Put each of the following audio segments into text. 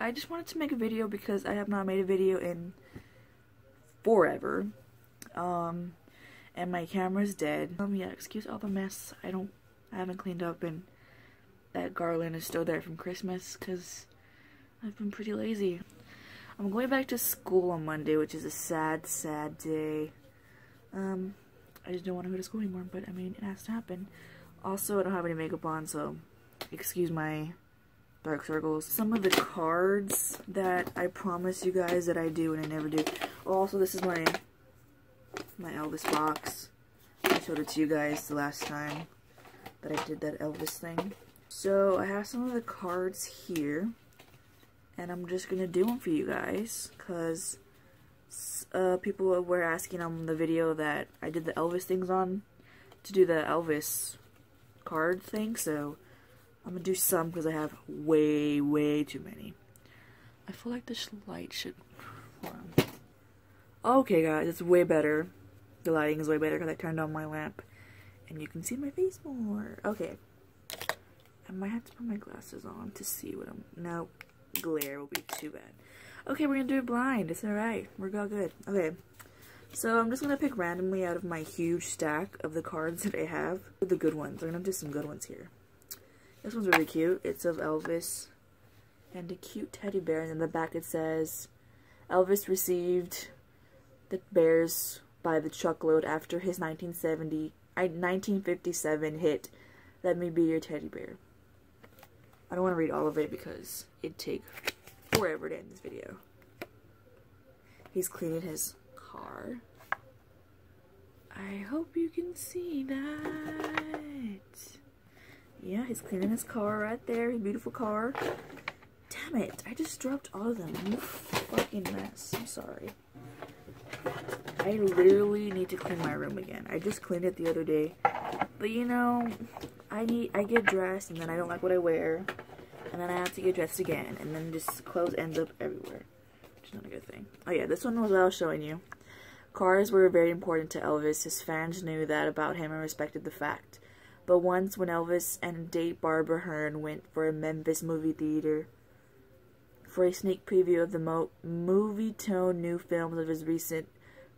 I just wanted to make a video because I have not made a video in forever. And my camera's dead. Yeah, excuse all the mess. I haven't cleaned up, and that garland is still there from Christmas because I've been pretty lazy. I'm going back to school on Monday, which is a sad, sad day. I just don't want to go to school anymore, but I mean, it has to happen. Also, I don't have any makeup on, so excuse my dark circles. Some of the cards that I promise you guys that I do and I never do. Also, this is my Elvis box. I showed it to you guys the last time that I did that Elvis thing. So, I have some of the cards here, and I'm just gonna do them for you guys, because people were asking on the video that I did the Elvis things on to do the Elvis card thing, so I'm gonna do some because I have way, way too many. I feel like this light should... Okay guys, it's way better. The lighting is way better because I turned on my lamp and you can see my face more. Okay. I might have to put my glasses on to see what I'm... Nope. Glare will be too bad. Okay, we're gonna do it blind. It's alright. We're all good. Okay. So I'm just gonna pick randomly out of my huge stack of the cards that I have. The good ones. I'm gonna do some good ones here. This one's really cute. It's of Elvis and a cute teddy bear, and in the back it says, Elvis received the bears by the truckload after his 1957 hit Let Me Be Your Teddy Bear. I don't want to read all of it because it'd take forever to end this video. He's cleaning his car. I hope you can see that. Yeah, he's cleaning his car right there. His beautiful car. Damn it. I just dropped all of them. You fucking mess. I'm sorry. I literally need to clean my room again. I just cleaned it the other day. But you know, I get dressed and then I don't like what I wear. And then I have to get dressed again. And then just clothes ends up everywhere. Which is not a good thing. Oh yeah, this one was what I was showing you. Cars were very important to Elvis. His fans knew that about him and respected the fact. But once when Elvis and date Barbara Hearn went for a Memphis movie theater for a sneak preview of the movie-tone new films of his recent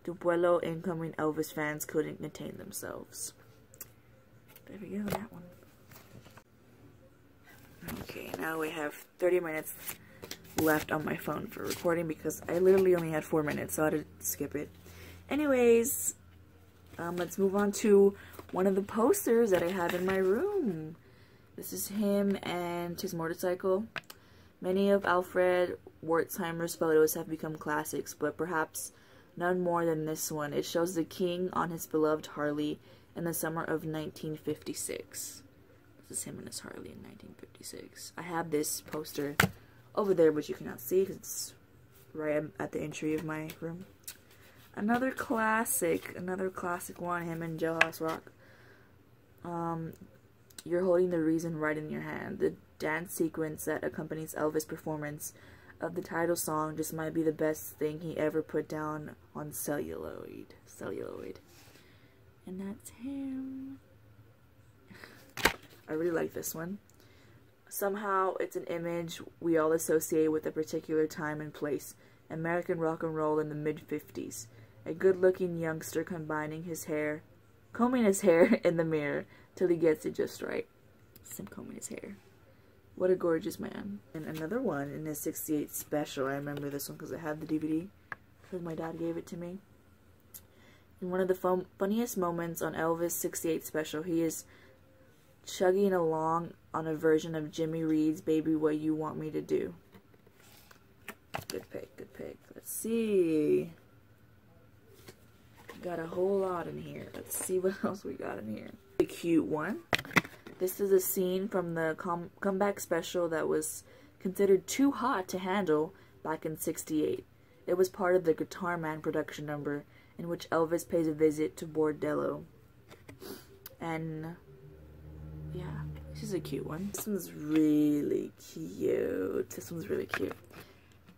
Dubuelo, incoming Elvis fans couldn't contain themselves. There we go, that one. Okay, now we have 30 minutes left on my phone for recording because I literally only had 4 minutes, so I had to skip it. Anyways, let's move on to one of the posters that I have in my room. This is him and his motorcycle. Many of Alfred Wertheimer's photos have become classics, but perhaps none more than this one. It shows the king on his beloved Harley in the summer of 1956. This is him and his Harley in 1956. I have this poster over there, but you cannot see because it's right at the entry of my room. Another classic one, him and Jailhouse Rock. You're holding the reason right in your hand. The dance sequence that accompanies Elvis' performance of the title song just might be the best thing he ever put down on celluloid. And that's him. I really like this one. Somehow it's an image we all associate with a particular time and place. American rock and roll in the mid-50s. A good-looking youngster combing his hair in the mirror till he gets it just right. Sim combing his hair. What a gorgeous man. And another one in his 68 special. I remember this one because I have the DVD. Because my dad gave it to me. In one of the funniest moments on Elvis' 68 special, he is chugging along on a version of Jimmy Reed's Baby What You Want Me to Do. Good pick, good pick. Let's see. Got a whole lot in here. Let's see what else we got in here. A cute one. This is a scene from the comeback special that was considered too hot to handle back in '68. It was part of the Guitar Man production number in which Elvis pays a visit to Bordello. And yeah, this is a cute one. This one's really cute. This one's really cute.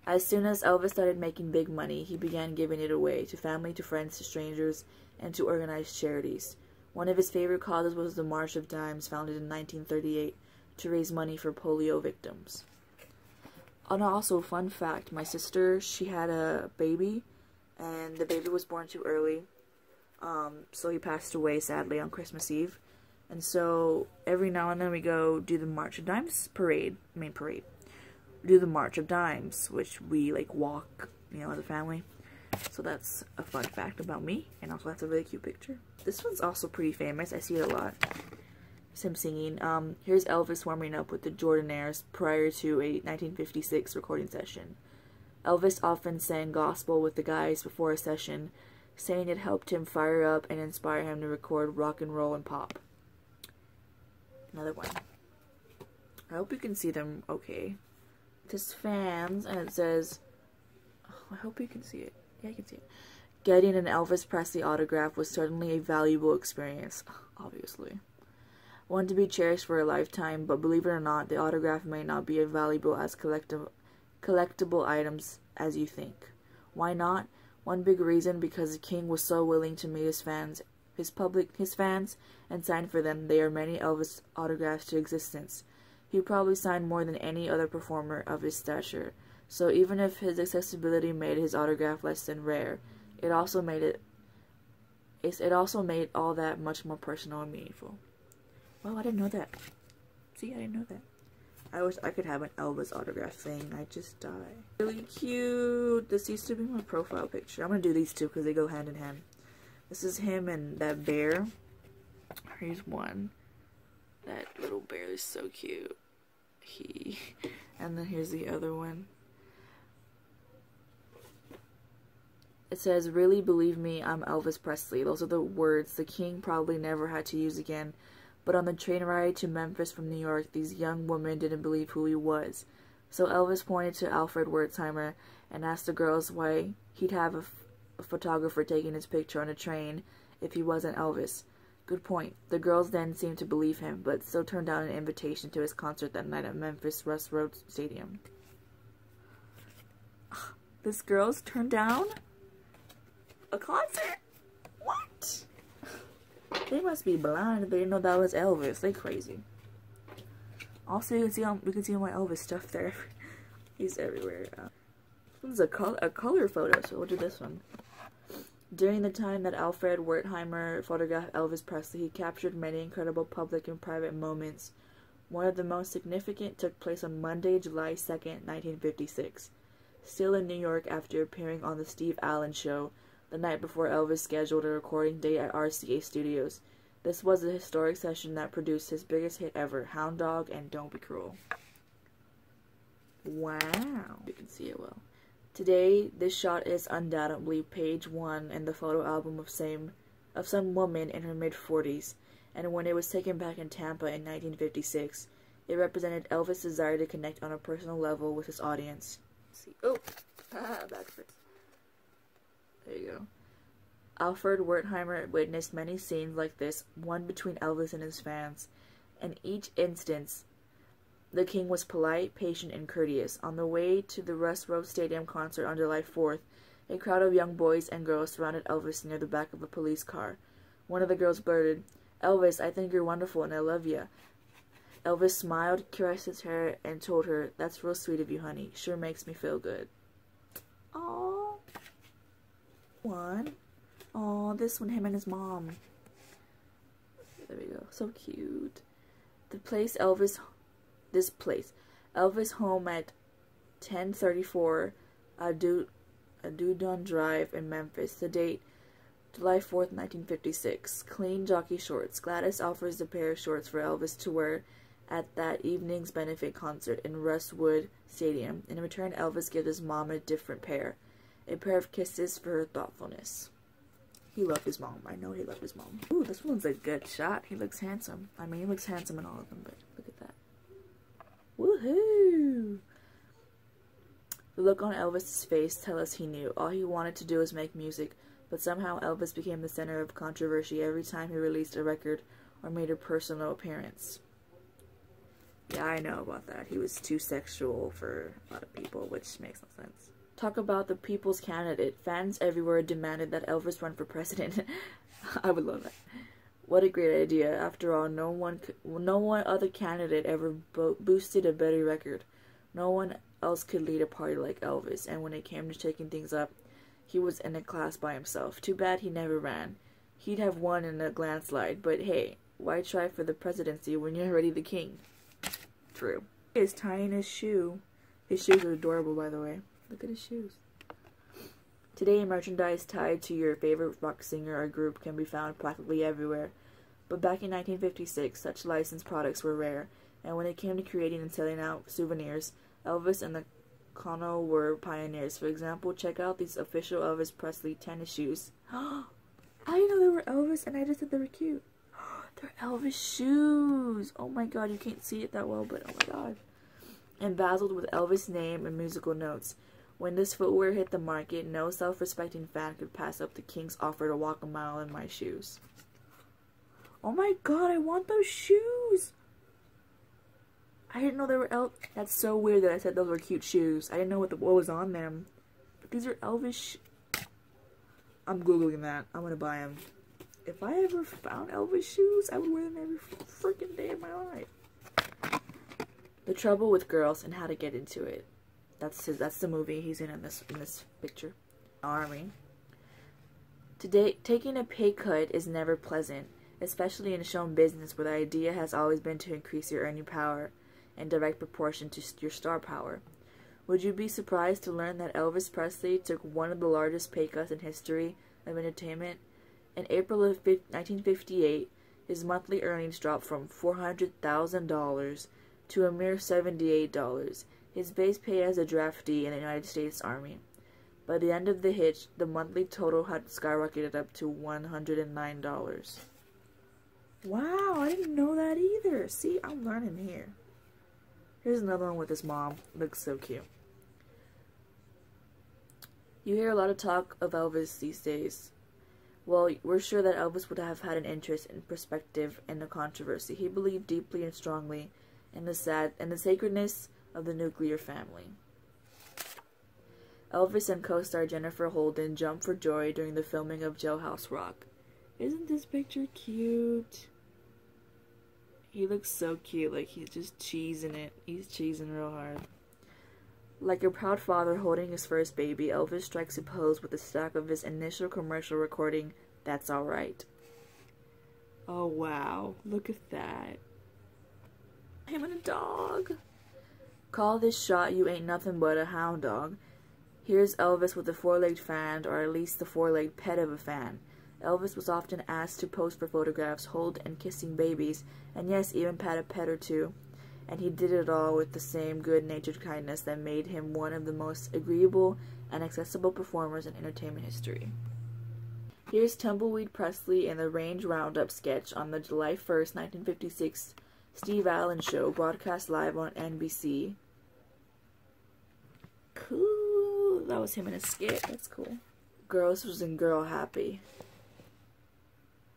As soon as Elvis started making big money, he began giving it away to family, to friends, to strangers, and to organized charities. One of his favorite causes was the March of Dimes, founded in 1938 to raise money for polio victims. And also, fun fact, my sister, she had a baby, and the baby was born too early, so he passed away, sadly, on Christmas Eve. And so, every now and then we go do the March of Dimes parade. Do the March of Dimes, which we, like, walk, you know, as a family. So that's a fun fact about me, and also that's a really cute picture. This one's also pretty famous. I see it a lot. It's him singing. Here's Elvis warming up with the Jordanaires prior to a 1956 recording session. Elvis often sang gospel with the guys before a session, saying it helped him fire up and inspire him to record rock and roll and pop. Another one. I hope you can see them okay. It says fans, and it says, oh, I hope you can see it. Yeah, you can see it. Getting an Elvis Presley autograph was certainly a valuable experience, obviously. One to be cherished for a lifetime, but believe it or not, the autograph may not be as valuable as collectible items as you think. Why not? One big reason, because the king was so willing to meet his fans, and sign for them. There are many Elvis autographs to existence. He probably signed more than any other performer of his stature. So even if his accessibility made his autograph less than rare, it also made all that much more personal and meaningful. Wow, I didn't know that. See, I didn't know that. I wish I could have an Elvis autograph thing. I just die. Really cute. This used to be my profile picture. I'm gonna do these two because they go hand in hand. This is him and that bear. Here's one. That little bear is so cute. And then here's the other one. It says, "Really believe me, I'm Elvis Presley." Those are the words the king probably never had to use again. But on the train ride to Memphis from New York, these young women didn't believe who he was. So Elvis pointed to Alfred Wertheimer and asked the girls why he'd have a photographer taking his picture on a train if he wasn't Elvis. Good point. The girls then seemed to believe him, but still turned down an invitation to his concert that night at Memphis Russ Road Stadium. This girls turned down a concert? What? They must be blind if they didn't know that was Elvis. They crazy. Also, you can see all my Elvis stuff there. He's everywhere. This is a color photo, so we'll do this one. During the time that Alfred Wertheimer photographed Elvis Presley, he captured many incredible public and private moments. One of the most significant took place on Monday, July 2nd, 1956. Still in New York after appearing on the Steve Allen Show, the night before Elvis scheduled a recording date at RCA Studios. This was a historic session that produced his biggest hit ever, Hound Dog and Don't Be Cruel. Wow. You can see it well. Today, this shot is undoubtedly page 1 in the photo album of some woman in her mid-40s, and when it was taken back in Tampa in 1956, it represented Elvis' desire to connect on a personal level with his audience. Let's see. Oh! Backwards. There you go. Alfred Wertheimer witnessed many scenes like this, one between Elvis and his fans. In each instance, the king was polite, patient, and courteous. On the way to the Russ Road Stadium concert on July 4th, a crowd of young boys and girls surrounded Elvis near the back of a police car. One of the girls blurted, "Elvis, I think you're wonderful and I love you." Elvis smiled, caressed his hair, and told her, "That's real sweet of you, honey. Sure makes me feel good." Aww. One. Aww, this one, him and his mom. There we go. So cute. This place, Elvis' home at 1034 Adudon Drive in Memphis. The date, July 4th, 1956. Clean jockey shorts. Gladys offers a pair of shorts for Elvis to wear at that evening's benefit concert in Russwood Stadium. In return, Elvis gives his mom a different pair. A pair of kisses for her thoughtfulness. He loved his mom. I know he loved his mom. Ooh, this one's a good shot. He looks handsome. I mean, he looks handsome in all of them, but look at that. Woohoo! The look on Elvis' face tells us he knew. All he wanted to do was make music, but somehow Elvis became the center of controversy every time he released a record or made a personal appearance. Yeah, I know about that. He was too sexual for a lot of people, which makes no sense. Talk about the people's candidate. Fans everywhere demanded that Elvis run for president. I would love that. What a great idea. After all, no one other candidate ever boosted a better record. No one else could lead a party like Elvis, and when it came to shaking things up, he was in a class by himself. Too bad he never ran. He'd have won in a landslide, but hey, why try for the presidency when you're already the king? True. He's tying his shoe. His shoes are adorable, by the way. Look at his shoes. Today, merchandise tied to your favorite rock singer or group can be found practically everywhere. But back in 1956, such licensed products were rare, and when it came to creating and selling out souvenirs, Elvis and the Kono were pioneers. For example, check out these official Elvis Presley tennis shoes. I didn't know they were Elvis, and I just said they were cute. They're Elvis shoes. Oh my god, you can't see it that well, but oh my god. Embezzled with Elvis' name and musical notes. When this footwear hit the market, no self-respecting fan could pass up the King's offer to walk a mile in my shoes. Oh my god, I want those shoes! I didn't know they were Elvis. That's so weird that I said those were cute shoes. I didn't know what was on them. But these are Elvis I'm Googling that. I'm gonna buy them. If I ever found Elvis shoes, I would wear them every freaking day of my life. The Trouble with Girls and How to Get Into It. That's the movie he's in this picture. Army. Today, taking a pay cut is never pleasant, especially in show business where the idea has always been to increase your earning power in direct proportion to your star power. Would you be surprised to learn that Elvis Presley took one of the largest pay cuts in history of entertainment? In April of 1958, his monthly earnings dropped from $400,000 to a mere $78. His base pay as a draftee in the United States Army. By the end of the hitch, the monthly total had skyrocketed up to $109. Wow, I didn't know that either. See, I'm learning here. Here's another one with his mom. Looks so cute. You hear a lot of talk of Elvis these days. Well, we're sure that Elvis would have had an interest in perspective in the controversy. He believed deeply and strongly in the sacredness of the nuclear family. Elvis and co-star Jennifer Holden jumped for joy during the filming of Jailhouse Rock. Isn't this picture cute? He looks so cute, like he's just cheesing it. He's cheesing real hard. Like a proud father holding his first baby, Elvis strikes a pose with a stack of his initial commercial recording, That's Alright. Oh wow, look at that. Him and a dog. Call this shot You Ain't Nothing But a Hound Dog. Here's Elvis with a four-legged fan, or at least the four-legged pet of a fan. Elvis was often asked to pose for photographs, hold and kissing babies, and yes, even pat a pet or two. And he did it all with the same good-natured kindness that made him one of the most agreeable and accessible performers in entertainment history. Here's Tumbleweed Presley in the Range Roundup sketch on the July 1st, 1956 Steve Allen Show, broadcast live on NBC. Cool. That was him in a skit. That's cool. Girls was in Girl Happy.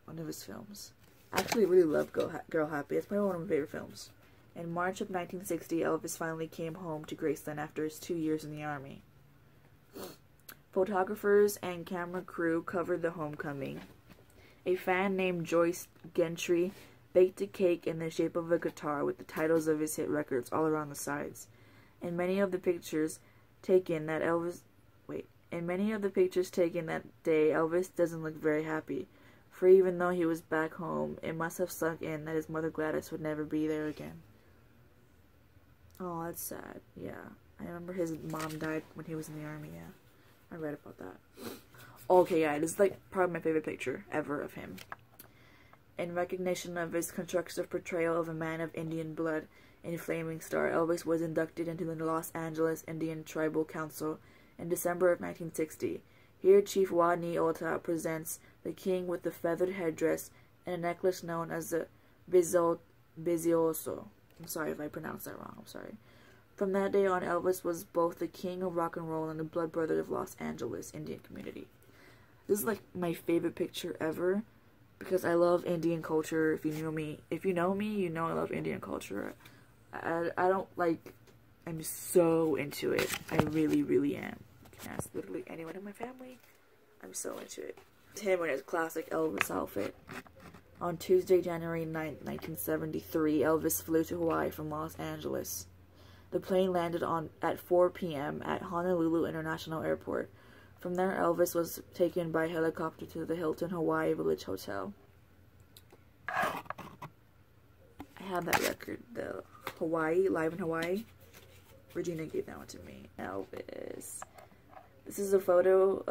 One of his films. I actually really love Girl Happy. It's probably one of my favorite films. In March of 1960, Elvis finally came home to Graceland after his 2 years in the Army. Photographers and camera crew covered the homecoming. A fan named Joyce Gentry baked a cake in the shape of a guitar with the titles of his hit records all around the sides. In many of the pictures taken that day, Elvis doesn't look very happy. For even though he was back home, it must have sunk in that his mother Gladys would never be there again. Oh, that's sad. Yeah. I remember his mom died when he was in the Army, yeah. I read about that. Okay, yeah, this is like probably my favorite picture ever of him. In recognition of his constructive portrayal of a man of Indian blood in Flaming Star, Elvis was inducted into the Los Angeles Indian Tribal Council in December of 1960. Here, Chief Wadney Ota presents the king with the feathered headdress and a necklace known as the Bizioso. I'm sorry if I pronounced that wrong, I'm sorry. From that day on, Elvis was both the king of rock and roll and the blood brother of Los Angeles Indian community. This is like my favorite picture ever because I love Indian culture. If you know me, you know I love Indian culture. I don't like, I'm so into it. I really, really am. You can ask literally anyone in my family. I'm so into it. It's him in his classic Elvis outfit. On Tuesday, January 9th, 1973, Elvis flew to Hawaii from Los Angeles. The plane landed at 4 p.m. at Honolulu International Airport. From there, Elvis was taken by helicopter to the Hilton Hawaii Village Hotel. I have that record, the Hawaii, Live in Hawaii. Regina gave that one to me. Elvis. This is a photo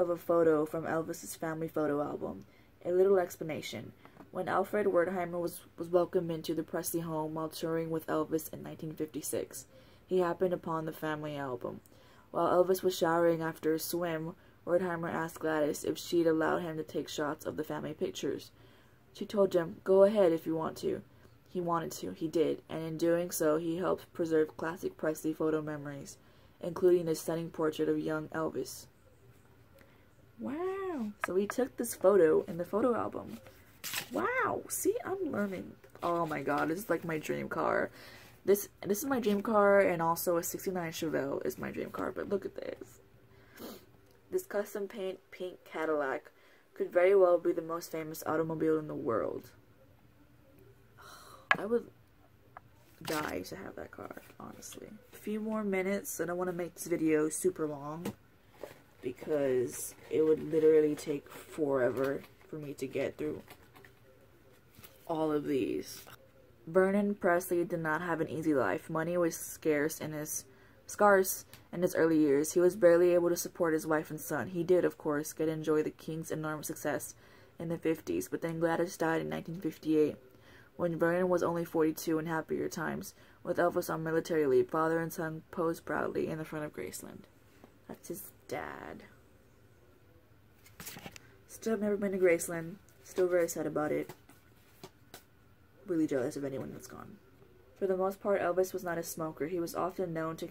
from Elvis's family photo album. A little explanation. When Alfred Wertheimer was welcomed into the Presley home while touring with Elvis in 1956, he happened upon the family album. While Elvis was showering after a swim, Wertheimer asked Gladys if she'd allow him to take shots of the family pictures. She told him, "Go ahead if you want to." He wanted to. He did, and in doing so, he helped preserve classic Presley photo memories, including a stunning portrait of young Elvis. Wow! So he took this photo in the photo album. Wow! See, I'm learning. Oh my god, this is like my dream car. This is my dream car, and also a '69 Chevelle is my dream car, but look at this. This custom paint pink Cadillac could very well be the most famous automobile in the world. I would die to have that car, honestly. A few more minutes, and I want to make this video super long because it would literally take forever for me to get through all of these. Vernon Presley did not have an easy life. Money was scarce in his early years. He was barely able to support his wife and son. He did, of course, get to enjoy the King's enormous success in the 50s, but then Gladys died in 1958. When Vernon was only 42 in happier times, with Elvis on military leave, father and son posed proudly in the front of Graceland. That's his dad. Still have never been to Graceland. Still very sad about it. Really jealous of anyone that's gone. For the most part, Elvis was not a smoker. He was often known to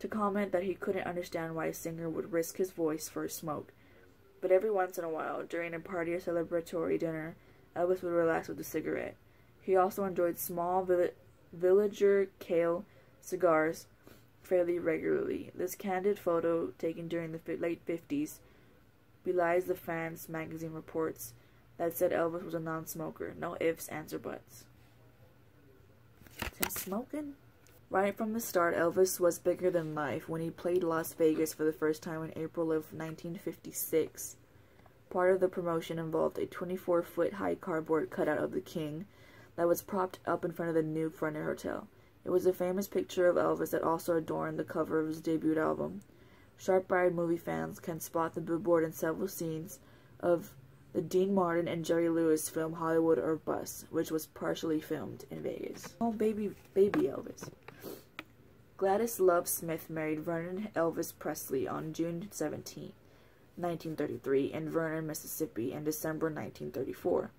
comment that he couldn't understand why a singer would risk his voice for a smoke. But every once in a while, during a party or celebratory dinner, Elvis would relax with a cigarette. He also enjoyed small Villager Kale cigars fairly regularly. This candid photo, taken during the late 50s, belies the Fans magazine reports that said Elvis was a non-smoker. No ifs, ands, or buts. Is he smoking? Right from the start, Elvis was bigger than life when he played Las Vegas for the first time in April of 1956. Part of the promotion involved a 24-foot high cardboard cutout of the King that was propped up in front of the new Frontier Hotel. It was a famous picture of Elvis that also adorned the cover of his debut album. Sharp-eyed movie fans can spot the billboard in several scenes of the Dean Martin and Jerry Lewis film Hollywood or Bust, which was partially filmed in Vegas. Oh, baby Elvis. Gladys Love Smith married Vernon Elvis Presley on June 17, 1933, in Vernon, Mississippi, in December 1934.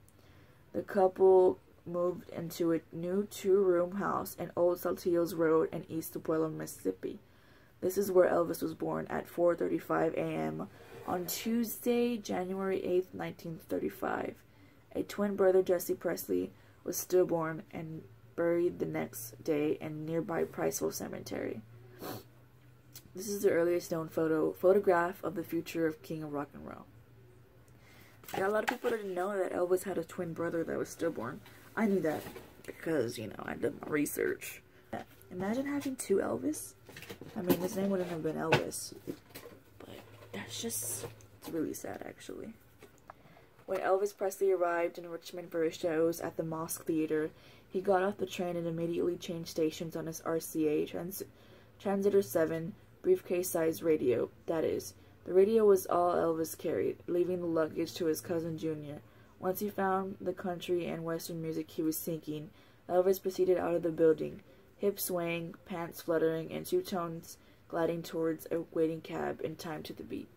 The couple moved into a new two-room house in Old Saltillo's Road in East Tupelo, Mississippi. This is where Elvis was born at 4:35 a.m. on Tuesday, January 8, 1935. A twin brother, Jesse Presley, was stillborn and buried the next day in nearby Priceville Cemetery. This is the earliest known photograph of the future of King of Rock and Roll. A lot of people didn't know that Elvis had a twin brother that was stillborn. I knew that because, you know, I did my research. Imagine having two Elvis. I mean, his name wouldn't have been Elvis. But that's just, it's really sad, actually. When Elvis Presley arrived in Richmond for his shows at the Mosque Theater, he got off the train and immediately changed stations on his RCA Transitor 7 briefcase-sized radio. That is, the radio was all Elvis carried, leaving the luggage to his cousin Junior. Once he found the country and western music he was seeking, Elvis proceeded out of the building, hips swaying, pants fluttering, and two tones gliding towards a waiting cab in time to the beat.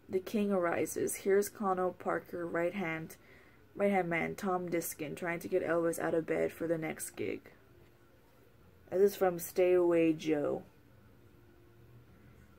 The King arises. Here's Connell Parker, right-hand man Tom Diskin, trying to get Elvis out of bed for the next gig. This is from Stay Away Joe.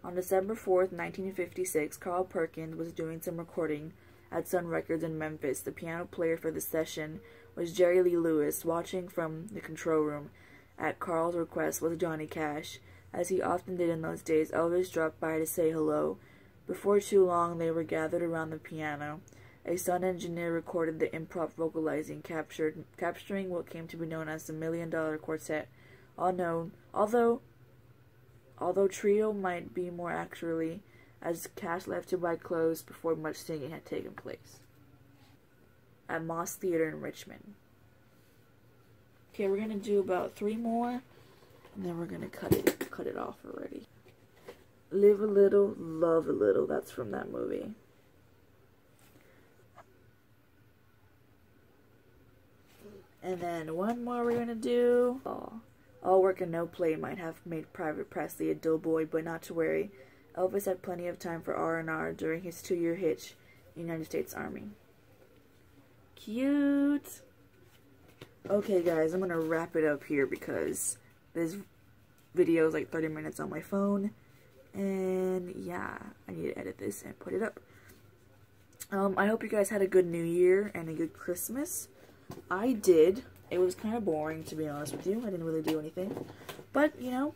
On December 4th, 1956, Carl Perkins was doing some recording at Sun Records in Memphis. The piano player for the session was Jerry Lee Lewis. Watching from the control room, at Carl's request, was Johnny Cash. As he often did in those days, Elvis dropped by to say hello. Before too long, they were gathered around the piano. A sound engineer recorded the improv vocalizing, capturing what came to be known as the $1 Million Quartet, although trio might be more accurately, as cash left to buy clothes before much singing had taken place at Moss Theater in Richmond. Okay, we're gonna do about 3 more, and then we're gonna cut it off already. Live a little, love a little. That's from that movie. And then 1 more we're gonna do. All work and no play might have made Private Presley a dull boy, but not to worry. Elvis had plenty of time for R&R during his 2-year hitch in the United States Army. Cute! Okay guys, I'm gonna wrap it up here because this video is like 30 minutes on my phone. And yeah, I need to edit this and put it up. I hope you guys had a good New Year and a good Christmas. I did. It was kind of boring, to be honest with you. I didn't really do anything. But, you know,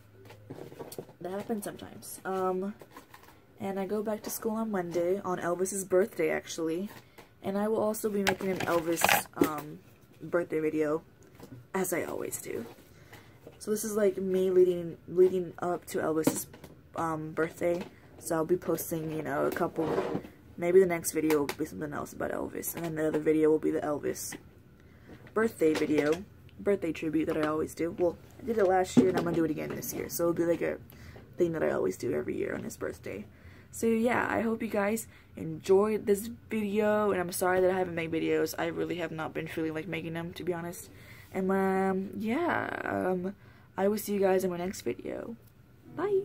that happens sometimes. And I go back to school on Monday, on Elvis's birthday, actually. And I will also be making an Elvis, birthday video, as I always do. So this is like me leading up to Elvis's, birthday. So I'll be posting, you know, a couple, maybe the next video will be something else about Elvis. And then the other video will be the Elvis birthday video, birthday tribute that I always do. Well, I did it last year and I'm gonna do it again this year, so it'll be like a thing that I always do every year on his birthday. So yeah, I hope you guys enjoyed this video, and I'm sorry that I haven't made videos. I really have not been feeling like making them, to be honest. And yeah, I will see you guys in my next video. Bye.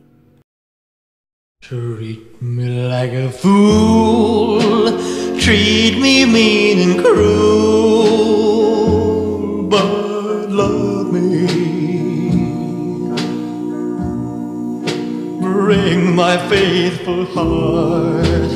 Treat me like a fool, treat me mean and cruel, but love me. Bring my faithful heart